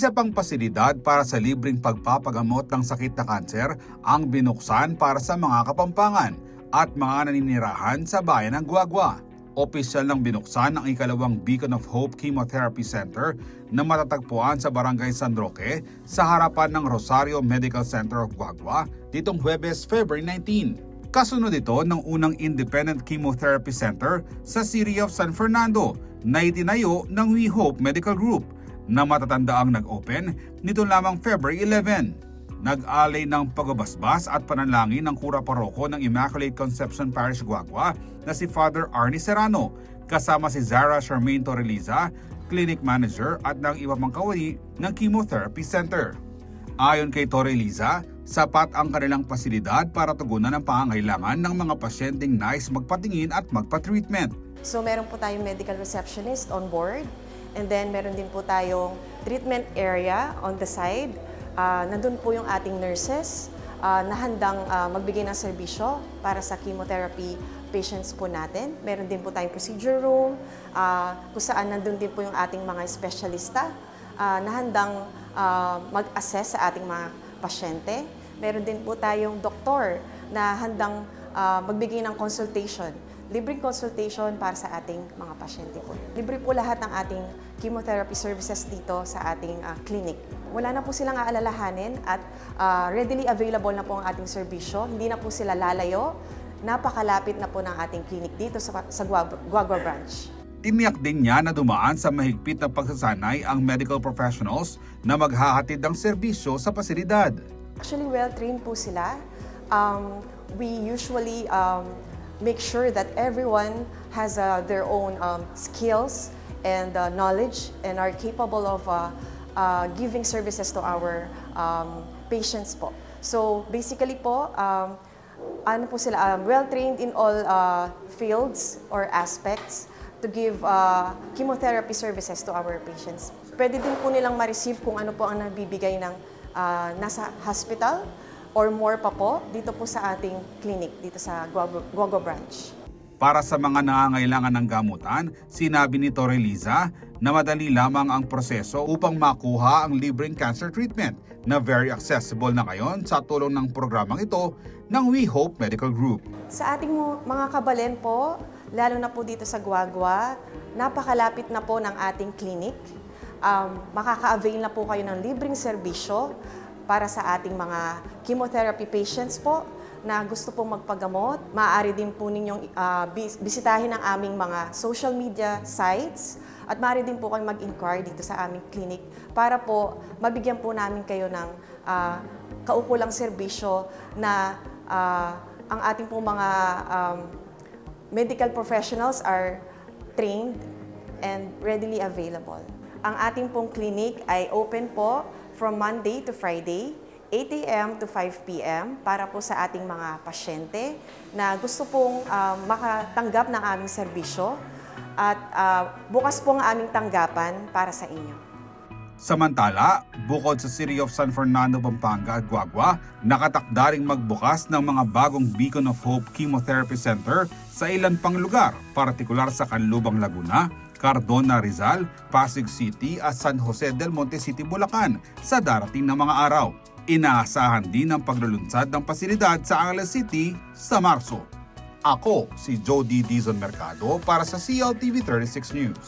Isa pang pasilidad para sa libreng pagpapagamot ng sakit na kanser ang binuksan para sa mga Kapampangan at mga naninirahan sa bayan ng Guagua. Opisyal nang binuksan ang ikalawang Beacon of Hope Chemotherapy Center na matatagpuan sa Barangay San Roque sa harapan ng Rosario Medical Center of Guagua ditong Huwebes, February 19. Kasunod ito ng unang Independent Chemotherapy Center sa City of San Fernando na itinayo ng We Hope Medical Group na matatandaang nag-open nito lamang February 11. Nag-alay ng pagbabasbas at panalangin ng Kura Paroko ng Immaculate Conception Parish Guagua na si Father Arnie Serrano kasama si Zara Charmaine Torreliza, Clinic Manager at ng iba pang kawani ng Chemotherapy Center. Ayon kay Torreliza, sapat ang kanilang pasilidad para tugunan ang pangangailangan ng mga pasyenteng nais magpatingin at magpa-treatment. So meron po tayong medical receptionist on board. And then, meron din po tayong treatment area on the side. Nandun po yung ating nurses na handang magbigay ng serbisyo para sa chemotherapy patients po natin. Meron din po tayong procedure room, kung saan nandun din po yung ating mga espesyalista na handang mag-assess sa ating mga pasyente. Meron din po tayong doktor na handang magbigay ng consultation. Libreng consultation para sa ating mga pasyente po. Libre po lahat ng ating chemotherapy services dito sa ating clinic. Wala na po silang aalalahanin at readily available na po ang ating serbisyo. Hindi na po sila lalayo. Napakalapit na po ng ating clinic dito sa Guagua Branch. Tiniyak din niya na dumaan sa mahigpit na pagsasanay ang medical professionals na maghahatid ng serbisyo sa pasilidad. Actually, well-trained po sila. We usually make sure that everyone has their own skills and knowledge and are capable of giving services to our patients po. So basically po, ano po sila, well-trained in all fields or aspects to give chemotherapy services to our patients. Pwede din po nilang ma-receive kung ano po ang nabibigay ng nasa hospital or more pa po dito po sa ating clinic, dito sa Guagua Branch. Para sa mga nangangailangan ng gamutan, sinabi ni Torreliza na madali lamang ang proseso upang makuha ang libreng cancer treatment na very accessible na ngayon sa tulong ng programang ito ng We Hope Medical Group. Sa ating mga kabalen po, lalo na po dito sa Guagua, napakalapit na po ng ating clinic. Makaka-avail na po kayo ng libreng serbisyo para sa ating mga chemotherapy patients po na gusto pong magpagamot. Maaari din po ninyong bisitahin ang aming mga social media sites at maaari din po kayong mag-inquire dito sa aming clinic para po mabigyan po namin kayo ng kaukulang serbisyo na ang ating po mga medical professionals are trained and readily available. Ang ating pong clinic ay open po from Monday to Friday, 8 a.m. to 5 p.m. para po sa ating mga pasyente na gusto pong makatanggap ng aming serbisyo at bukas po ang aming tanggapan para sa inyo. Samantala, bukod sa City of San Fernando, Pampanga at Guagua, nakatakda ring magbukas ng mga bagong Beacon of Hope Chemotherapy Center sa ilan pang lugar, partikular sa Canlubang, Laguna, Cardona, Rizal, Pasig City at San Jose del Monte City, Bulacan sa darating na mga araw. Inaasahan din ang paglulunsad ng pasilidad sa Angeles City sa Marso. Ako si Jody Dizon Mercado para sa CLTV 36 News.